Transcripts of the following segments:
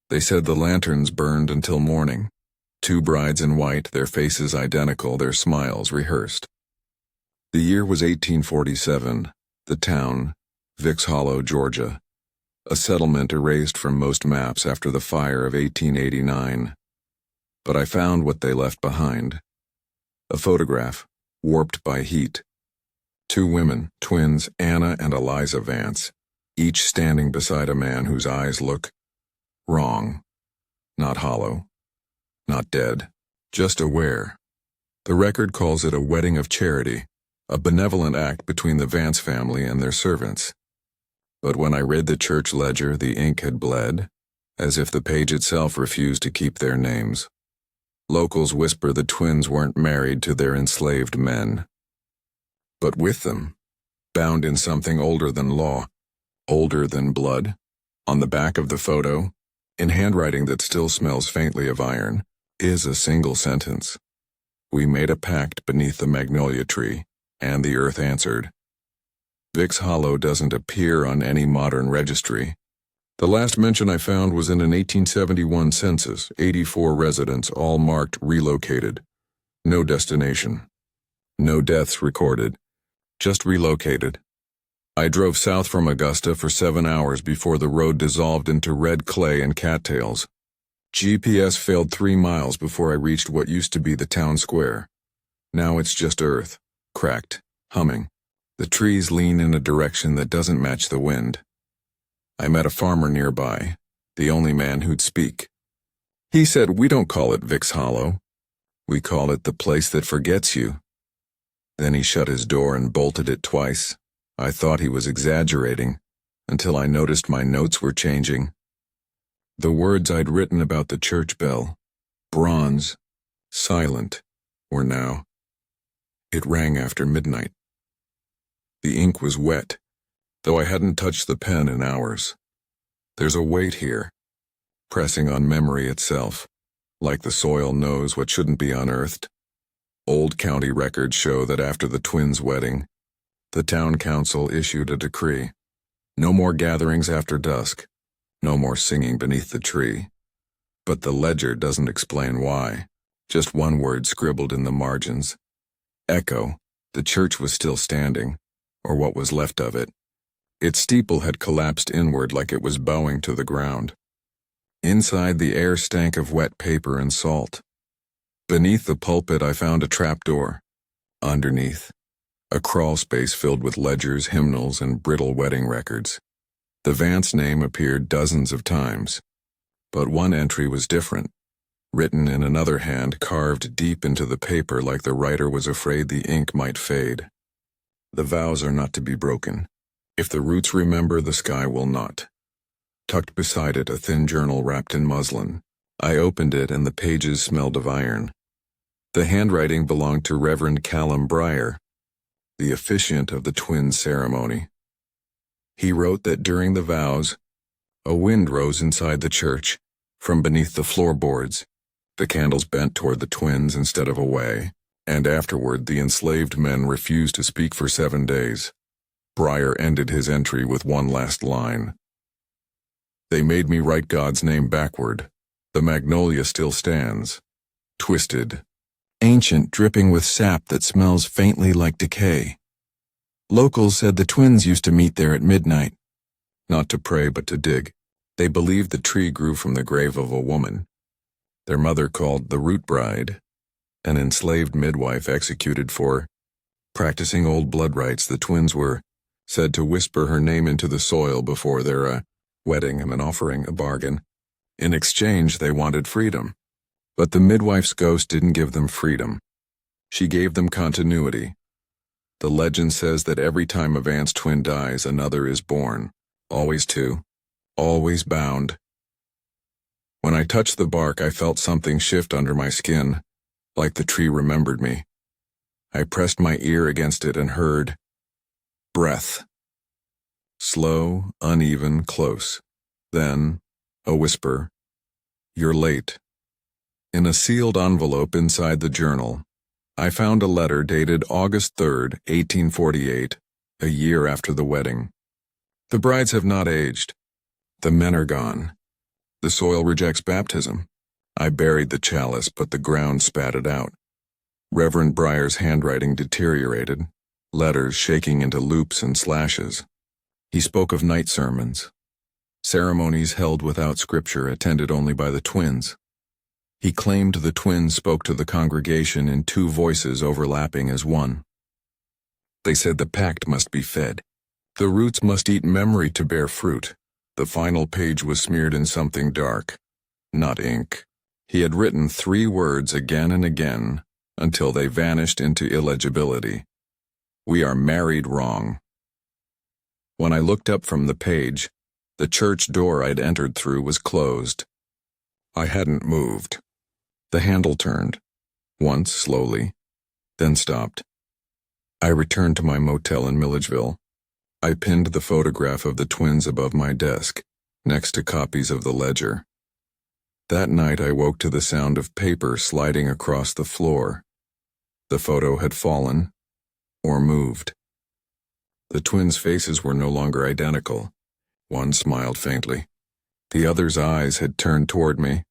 They said the lanterns burned until morning. 2 brides in white, their faces identical, their smiles rehearsed. The year was 1847. The town, Vicks Hollow, Georgia. A settlement erased from most maps after the fire of 1889. But I found what they left behind. A photograph, warped by heat. 2 women, twins, Anna and Eliza Vance, each standing beside a man whose eyes look wrong. Not hollow. Not dead. Just aware. The record calls it a wedding of charity, a benevolent act between the Vance family and their servants. But when I read the church ledger, the ink had bled, as if the page itself refused to keep their names. Locals whisper the twins weren't married to their enslaved men. But with them, bound in something older than law, older than blood, on the back of the photo, in handwriting that still smells faintly of iron, is a single sentence. We made a pact beneath the Magnolia tree, and the earth answered. Vicks Hollow doesn't appear on any modern registry. The last mention I found was in an 1871 census, 84 residents, all marked relocated. No destination. No deaths recorded. Just relocated. I drove south from Augusta for 7 hours before the road dissolved into red clay and cattails. GPS failed 3 miles before I reached what used to be the town square. Now it's just earth, cracked, humming. The trees lean in a direction that doesn't match the wind. I met a farmer nearby, the only man who'd speak. He said, "We don't call it Vicks Hollow. We call it the place that forgets you." Then he shut his door and bolted it twice. I thought he was exaggerating, until I noticed my notes were changing. The words I'd written about the church bell, bronze, silent, were now. It rang after midnight. The ink was wet, though I hadn't touched the pen in hours. There's a weight here, pressing on memory itself, like the soil knows what shouldn't be unearthed. Old county records show that after the twins' wedding, the town council issued a decree. No more gatherings after dusk, no more singing beneath the tree. But the ledger doesn't explain why, just one word scribbled in the margins. Echo, the church was still standing, or what was left of it. Its steeple had collapsed inward like it was bowing to the ground. Inside, the air stank of wet paper and salt. Beneath the pulpit, I found a trapdoor. Underneath, a crawl space filled with ledgers, hymnals, and brittle wedding records. The Vance name appeared dozens of times, but one entry was different, written in another hand, carved deep into the paper like the writer was afraid the ink might fade. The vows are not to be broken. If the roots remember, the sky will not. Tucked beside it, a thin journal wrapped in muslin. I opened it, and the pages smelled of iron. The handwriting belonged to Reverend Callum Breyer, the officiant of the twins' ceremony. He wrote that during the vows, a wind rose inside the church, from beneath the floorboards. The candles bent toward the twins instead of away, and afterward the enslaved men refused to speak for 7 days. Breyer ended his entry with one last line. They made me write God's name backward. The Magnolia still stands. Twisted. Ancient, dripping with sap that smells faintly like decay. Locals said the twins used to meet there at midnight. Not to pray, but to dig. They believed the tree grew from the grave of a woman. Their mother called the root bride, an enslaved midwife executed for practicing old blood rites. The twins were said to whisper her name into the soil before their wedding, an offering, a bargain. In exchange, they wanted freedom. But the midwife's ghost didn't give them freedom. She gave them continuity. The legend says that every time a Vance twin dies, another is born. Always 2. Always bound. When I touched the bark, I felt something shift under my skin, like the tree remembered me. I pressed my ear against it and heard breath. Slow, uneven, close. Then, a whisper. You're late. In a sealed envelope inside the journal, I found a letter dated August 3rd, 1848, a year after the wedding. The brides have not aged. The men are gone. The soil rejects baptism. I buried the chalice, but the ground spat it out. Reverend Breyer's handwriting deteriorated, letters shaking into loops and slashes. He spoke of night sermons, ceremonies held without scripture attended only by the twins. He claimed the twins spoke to the congregation in two voices overlapping as one. They said the pact must be fed. The roots must eat memory to bear fruit. The final page was smeared in something dark, not ink. He had written 3 words again and again until they vanished into illegibility. We are married wrong. When I looked up from the page, the church door I'd entered through was closed. I hadn't moved. The handle turned, once slowly, then stopped. I returned to my motel in Milledgeville. I pinned the photograph of the twins above my desk, next to copies of the ledger. That night I woke to the sound of paper sliding across the floor. The photo had fallen, or moved. The twins' faces were no longer identical. One smiled faintly. The other's eyes had turned toward me.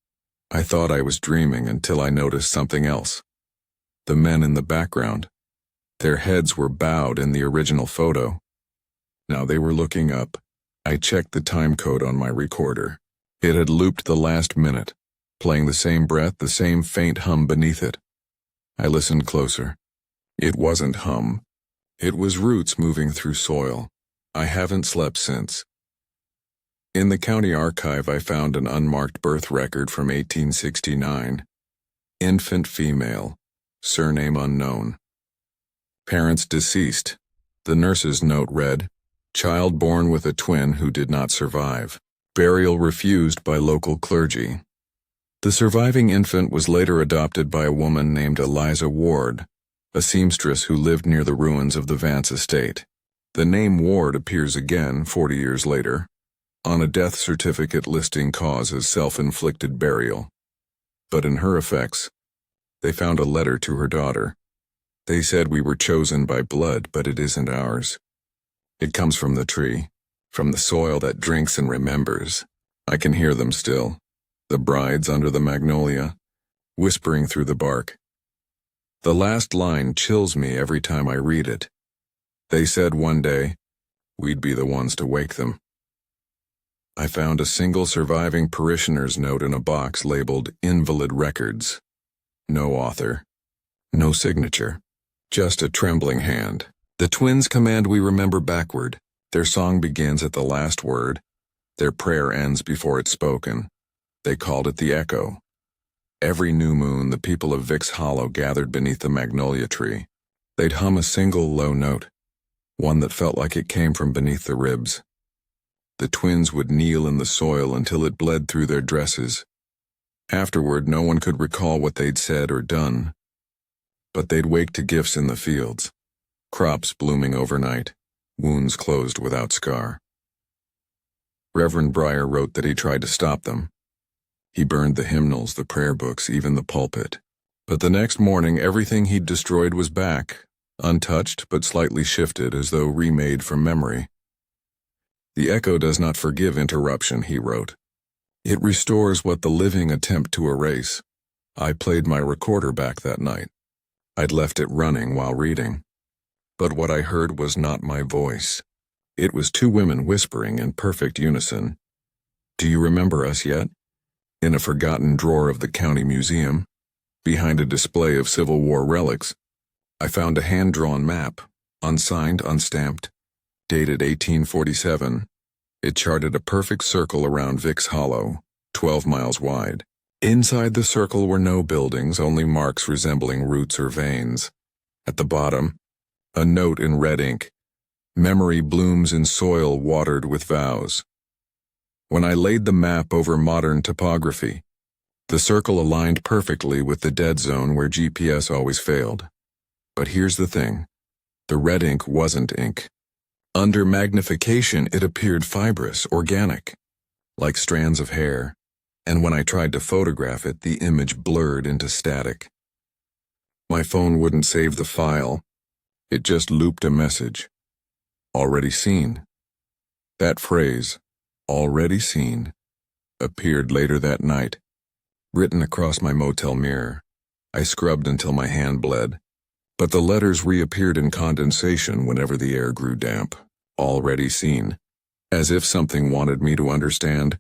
I thought I was dreaming until I noticed something else. The men in the background. Their heads were bowed in the original photo. Now they were looking up. I checked the time code on my recorder. It had looped the last minute, playing the same breath, the same faint hum beneath it. I listened closer. It wasn't hum. It was roots moving through soil. I haven't slept since. In the county archive I found an unmarked birth record from 1869. Infant female, surname unknown. Parents deceased. The nurse's note read, child born with a twin who did not survive. Burial refused by local clergy. The surviving infant was later adopted by a woman named Eliza Ward, a seamstress who lived near the ruins of the Vance estate. The name Ward appears again 40 years later, on a death certificate listing cause as self-inflicted burial. But in her effects, they found a letter to her daughter. They said we were chosen by blood, but it isn't ours. It comes from the tree, from the soil that drinks and remembers. I can hear them still, the brides under the magnolia, whispering through the bark. The last line chills me every time I read it. They said one day, we'd be the ones to wake them. I found a single surviving parishioner's note in a box labeled Invalid Records. No author. No signature. Just a trembling hand. The twins command we remember backward. Their song begins at the last word. Their prayer ends before it's spoken. They called it the echo. Every new moon, the people of Vicks Hollow gathered beneath the magnolia tree. They'd hum a single low note, one that felt like it came from beneath the ribs. The twins would kneel in the soil until it bled through their dresses. Afterward, no one could recall what they'd said or done. But they'd wake to gifts in the fields, crops blooming overnight, wounds closed without scar. Reverend Breyer wrote that he tried to stop them. He burned the hymnals, the prayer books, even the pulpit. But the next morning, everything he'd destroyed was back, untouched but slightly shifted as though remade from memory. The echo does not forgive interruption, he wrote. It restores what the living attempt to erase. I played my recorder back that night. I'd left it running while reading. But what I heard was not my voice. It was 2 women whispering in perfect unison. Do you remember us yet? In a forgotten drawer of the county museum, behind a display of Civil War relics, I found a hand-drawn map, unsigned, unstamped, dated 1847. It charted a perfect circle around Vicks Hollow, 12 miles wide. Inside the circle were no buildings, only marks resembling roots or veins. At the bottom, a note in red ink. Memory blooms in soil watered with vows. When I laid the map over modern topography, the circle aligned perfectly with the dead zone where GPS always failed. But here's the thing. The red ink wasn't ink. Under magnification, it appeared fibrous, organic, like strands of hair, and when I tried to photograph it, the image blurred into static. My phone wouldn't save the file. It just looped a message. Already seen. That phrase, already seen, appeared later that night, written across my motel mirror. I scrubbed until my hand bled, but the letters reappeared in condensation whenever the air grew damp. Already seen. As if something wanted me to understand.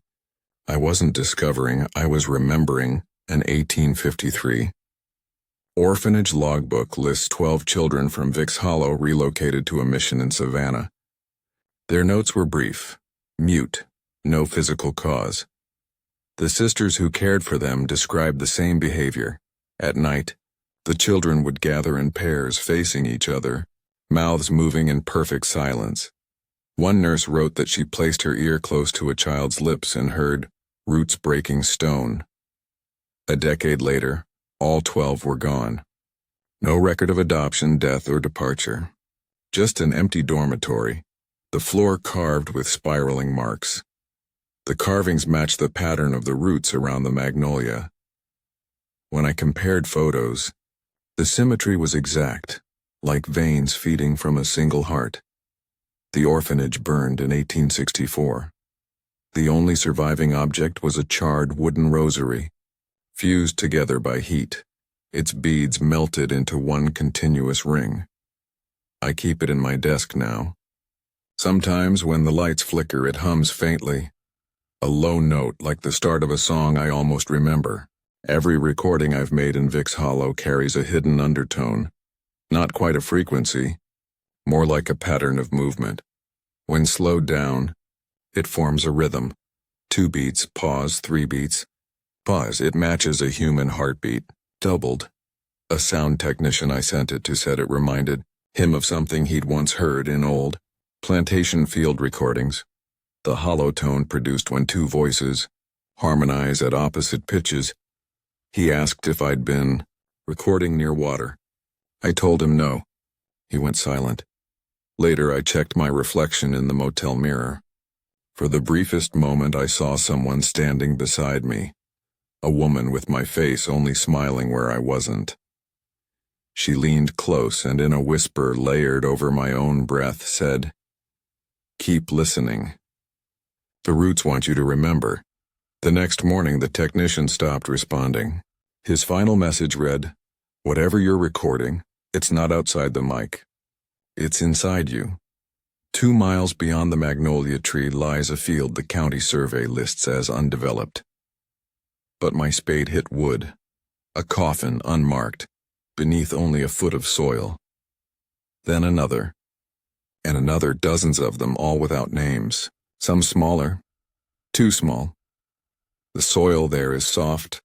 I wasn't discovering, I was remembering. An 1853 orphanage logbook lists 12 children from Vicks Hollow relocated to a mission in Savannah. Their notes were brief, mute, no physical cause. The sisters who cared for them described the same behavior. At night, the children would gather in pairs facing each other, mouths moving in perfect silence. One nurse wrote that she placed her ear close to a child's lips and heard roots breaking stone. A decade later, all 12 were gone. No record of adoption, death, or departure. Just an empty dormitory, the floor carved with spiraling marks. The carvings matched the pattern of the roots around the Magnolia. When I compared photos, the symmetry was exact, like veins feeding from a single heart. The orphanage burned in 1864. The only surviving object was a charred wooden rosary, fused together by heat, its beads melted into one continuous ring. I keep it in my desk now. Sometimes when the lights flicker, it hums faintly, a low note like the start of a song I almost remember. Every recording I've made in Vicks Hollow carries a hidden undertone, not quite a frequency, more like a pattern of movement. When slowed down, it forms a rhythm. 2 beats, pause, 3 beats. Pause, it matches a human heartbeat, doubled. A sound technician I sent it to said it reminded him of something he'd once heard in old plantation field recordings. The hollow tone produced when 2 voices harmonize at opposite pitches. He asked if I'd been recording near water. I told him no. He went silent. Later I checked my reflection in the motel mirror. For the briefest moment I saw someone standing beside me. A woman with my face only smiling where I wasn't. She leaned close and in a whisper layered over my own breath said, "Keep listening. The roots want you to remember." The next morning the technician stopped responding. His final message read, "Whatever you're recording, it's not outside the mic. It's inside you." 2 miles beyond the magnolia tree lies a field the county survey lists as undeveloped. But my spade hit wood, a coffin unmarked, beneath only a foot of soil. Then another, and another, dozens of them, all without names, some smaller, too small. The soil there is soft,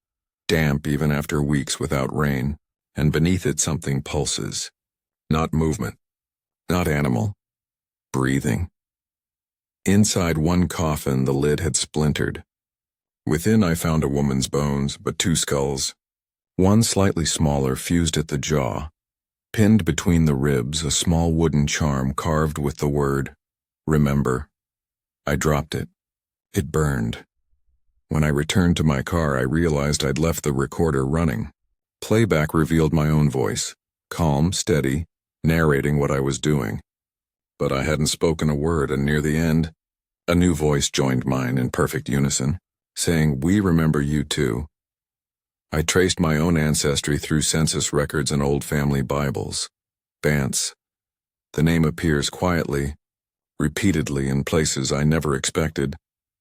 damp even after weeks without rain, and beneath it something pulses. Not movement, not animal, breathing. Inside one coffin the lid had splintered. Within I found a woman's bones, but 2 skulls. One slightly smaller, fused at the jaw. Pinned between the ribs, a small wooden charm carved with the word, "Remember." I dropped it. It burned. When I returned to my car, I realized I'd left the recorder running. Playback revealed my own voice, calm, steady, narrating what I was doing. But I hadn't spoken a word, and near the end, a new voice joined mine in perfect unison, saying, "We remember you too." I traced my own ancestry through census records and old family Bibles. Vance. The name appears quietly, repeatedly in places I never expected,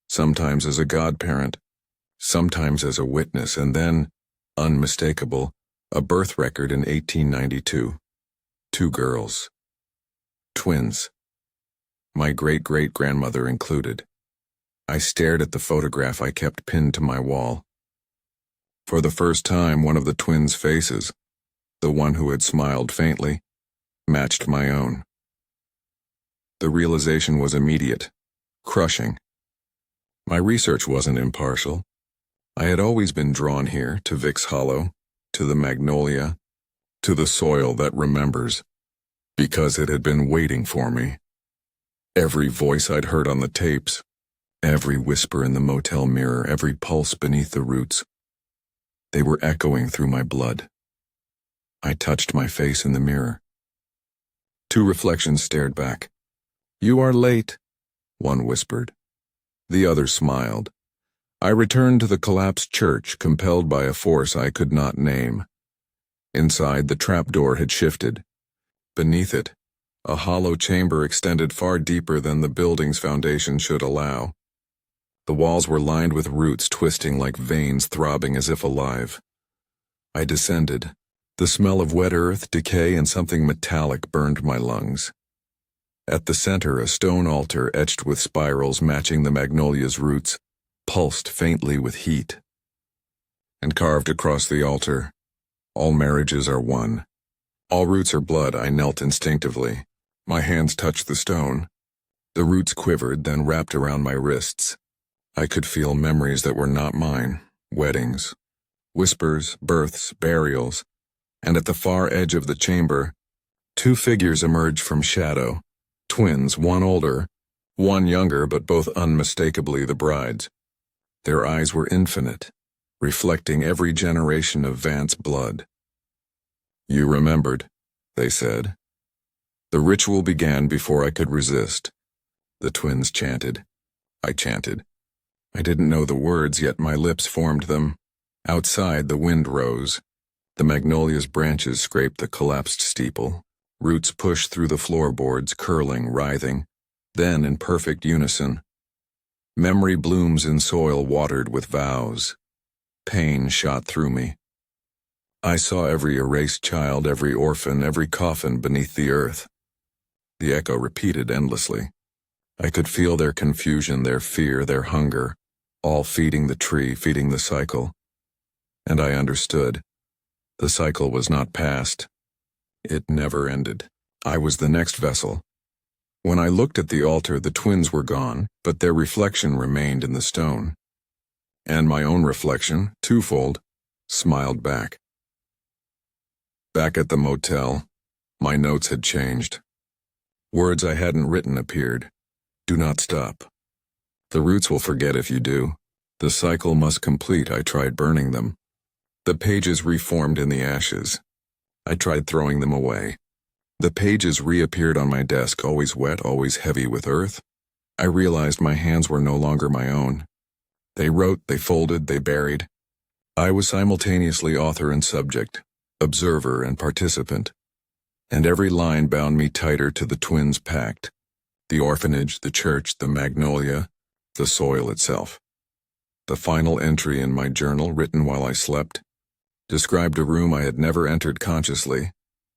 sometimes as a godparent, sometimes as a witness, and then, unmistakable, a birth record in 1892. 2 girls. Twins. My great-great-grandmother included. I stared at the photograph I kept pinned to my wall. For the first time, one of the twins' faces, the one who had smiled faintly, matched my own. The realization was immediate, crushing. My research wasn't impartial. I had always been drawn here, to Vicks Hollow, to the Magnolia, to the soil that remembers, because it had been waiting for me. Every voice I'd heard on the tapes, every whisper in the motel mirror, every pulse beneath the roots, they were echoing through my blood. I touched my face in the mirror. 2 reflections stared back. "You are late," one whispered. The other smiled. I returned to the collapsed church, compelled by a force I could not name. Inside, the trapdoor had shifted. Beneath it, a hollow chamber extended far deeper than the building's foundation should allow. The walls were lined with roots twisting like veins, throbbing as if alive. I descended. The smell of wet earth, decay, and something metallic burned my lungs. At the center, a stone altar etched with spirals matching the magnolia's roots pulsed faintly with heat. And carved across the altar, all marriages are one. All roots are blood. I knelt instinctively. My hands touched the stone. The roots quivered, then wrapped around my wrists. I could feel memories that were not mine, weddings, whispers, births, burials, and at the far edge of the chamber, two figures emerged from shadow, twins, one older, one younger, but both unmistakably the brides. Their eyes were infinite, reflecting every generation of Vance blood. "You remembered," they said. The ritual began before I could resist. The twins chanted. I chanted. I didn't know the words, yet my lips formed them. Outside, the wind rose. The magnolia's branches scraped the collapsed steeple. Roots pushed through the floorboards, curling, writhing. Then, in perfect unison, memory blooms in soil watered with vows. Pain shot through me. I saw every erased child, every orphan, every coffin beneath the earth. The echo repeated endlessly. I could feel their confusion, their fear, their hunger, all feeding the tree, feeding the cycle. And I understood. The cycle was not past. It never ended. I was the next vessel. When I looked at the altar, the twins were gone, but their reflection remained in the stone. And my own reflection, twofold, smiled back. Back at the motel, my notes had changed. Words I hadn't written appeared. Do not stop. The roots will forget if you do. The cycle must complete. I tried burning them. The pages reformed in the ashes. I tried throwing them away. The pages reappeared on my desk, always wet, always heavy with earth. I realized my hands were no longer my own. They wrote, they folded, they buried. I was simultaneously author and subject, observer and participant. And every line bound me tighter to the twins' pact. The orphanage, the church, the magnolia, the soil itself. The final entry in my journal, written while I slept, described a room I had never entered consciously,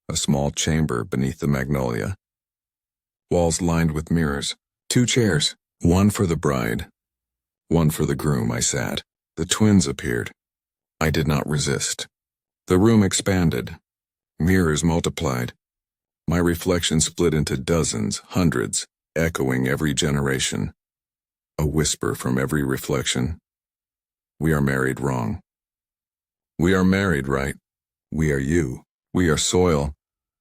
a small chamber beneath the magnolia. Walls lined with mirrors, 2 chairs, one for the bride, one for the groom. I sat. The twins appeared. I did not resist. The room expanded. Mirrors multiplied. My reflection split into dozens, hundreds, echoing every generation. A whisper from every reflection. We are married wrong. We are married right. We are you. We are soil.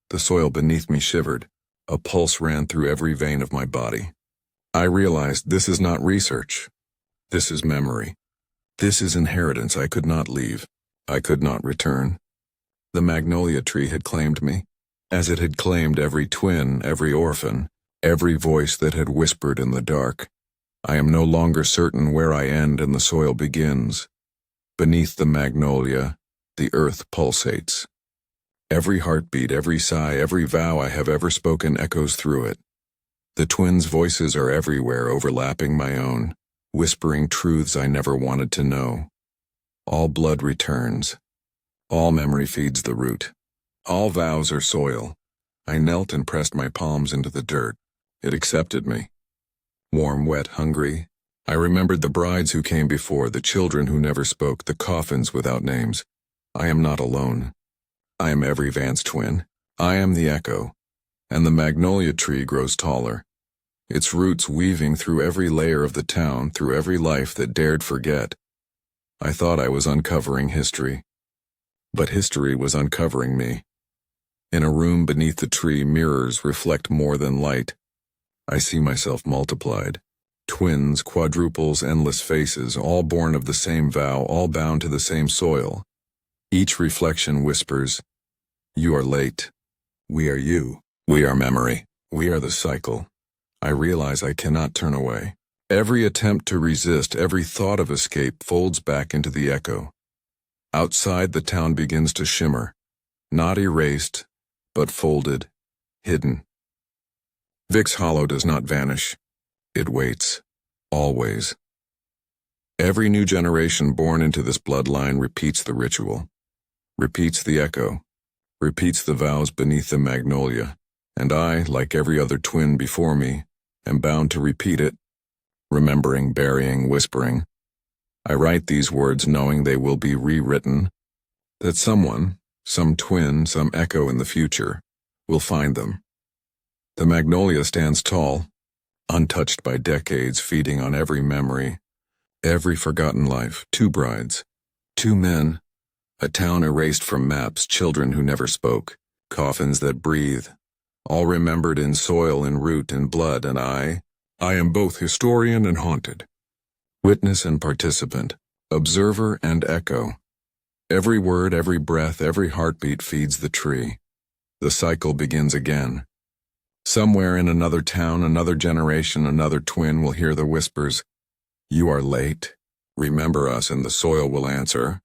The soil beneath me shivered. A pulse ran through every vein of my body. I realized this is not research. This is memory. This is inheritance I could not leave. I could not return. The magnolia tree had claimed me, as it had claimed every twin, every orphan, every voice that had whispered in the dark. I am no longer certain where I end and the soil begins. Beneath the magnolia, the earth pulsates. Every heartbeat, every sigh, every vow I have ever spoken echoes through it. The twins' voices are everywhere, overlapping my own, whispering truths I never wanted to know. All blood returns. All memory feeds the root. All vows are soil. I knelt and pressed my palms into the dirt. It accepted me. Warm, wet, hungry. I remembered the brides who came before, the children who never spoke, the coffins without names. I am not alone. I am every Vance twin. I am the echo. And the magnolia tree grows taller. Its roots weaving through every layer of the town, through every life that dared forget. I thought I was uncovering history. But history was uncovering me. In a room beneath the tree, mirrors reflect more than light. I see myself multiplied. Twins, quadruples, endless faces, all born of the same vow, all bound to the same soil. Each reflection whispers, you are late. We are you. We are memory. We are the cycle. I realize I cannot turn away. Every attempt to resist, every thought of escape folds back into the echo. Outside, the town begins to shimmer, not erased, but folded, hidden. Vicks Hollow does not vanish. It waits, always. Every new generation born into this bloodline repeats the ritual, repeats the echo, repeats the vows beneath the magnolia, and I, like every other twin before me, am bound to repeat it, remembering, burying, whispering. I write these words knowing they will be rewritten, that someone, some twin, some echo in the future, will find them. The magnolia stands tall, untouched by decades, feeding on every memory, every forgotten life, 2 brides, 2 men, a town erased from maps, children who never spoke, coffins that breathe, all remembered in soil, in root, in blood, and I am both historian and haunted, witness and participant, observer and echo. Every word, every breath, every heartbeat feeds the tree. The cycle begins again. Somewhere in another town, another generation, another twin will hear the whispers, "You are late. Remember us," and the soil will answer,